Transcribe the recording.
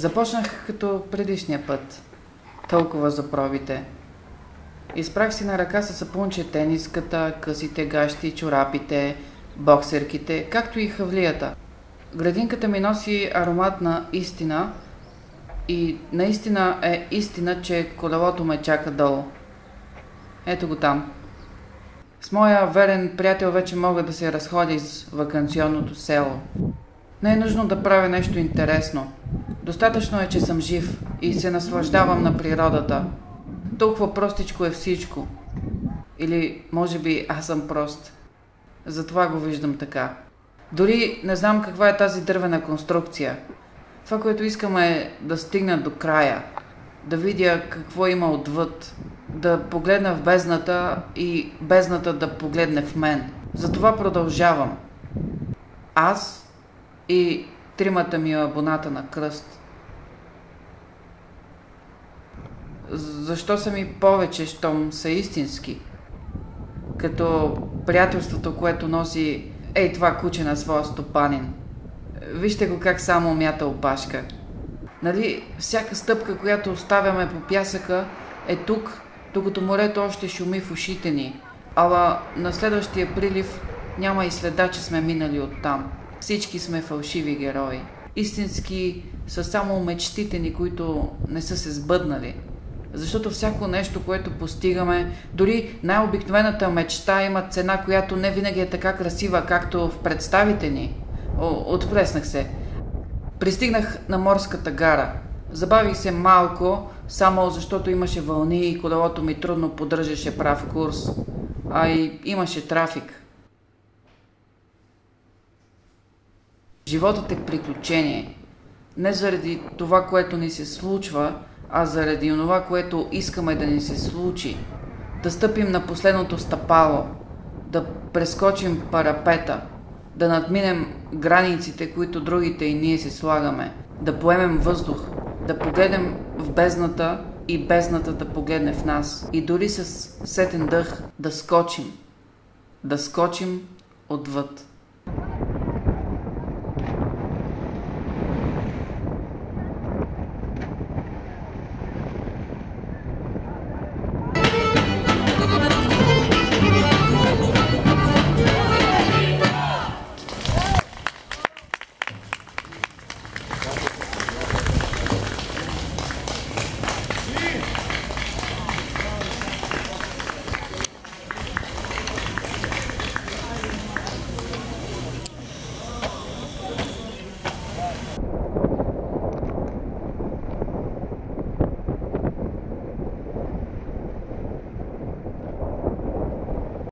Започнах като предишния път. Толкова за пробите. Изпрах си на ръка със сапунче тениската, късите гащи, чорапите, боксерките, както и хавлията. Градинката ми носи аромат на истина и наистина е истина, че колелото ме чака долу. Ето го там. С моя верен приятел вече мога да се разходя из ваканционното село. Не е нужно да правя нещо интересно. Достатъчно е, че съм жив и се наслаждавам на природата. Толкова простичко е всичко. Или, може би, аз съм прост. Затова го виждам така. Дори не знам каква е тази дървена конструкция. Това, което искам е да стигна до края. Да видя какво има отвъд. Да погледна в бездната и бездната да погледне в мен. Затова продължавам. Аз и тримата ми абоната на кръст. Защо са ми повече, щом са истински? Като приятелството, което носи ей това куче на своя стопанин. Вижте го как само мята опашка. Нали, всяка стъпка, която оставяме по пясъка, е тук, докато морето още шуми в ушите ни. Ала на следващия прилив няма и следа, че сме минали оттам. Всички сме фалшиви герои. Истински са само мечтите ни, които не са се сбъднали. Защото всяко нещо, което постигаме, дори най-обикновената мечта има цена, която не винаги е така красива, както в представите ни. Отплеснах се. Пристигнах на морската гара. Забавих се малко, само защото имаше вълни и колелото ми трудно поддържаше прав курс. А и имаше трафик. Животът е приключение. Не заради това, което ни се случва, а заради онова, което искаме да ни се случи. Да стъпим на последното стъпало, да прескочим парапета, да надминем границите, които другите и ние се слагаме, да поемем въздух, да погледнем в бездната и бездната да погледне в нас. И дори с сетен дъх да скочим отвъд.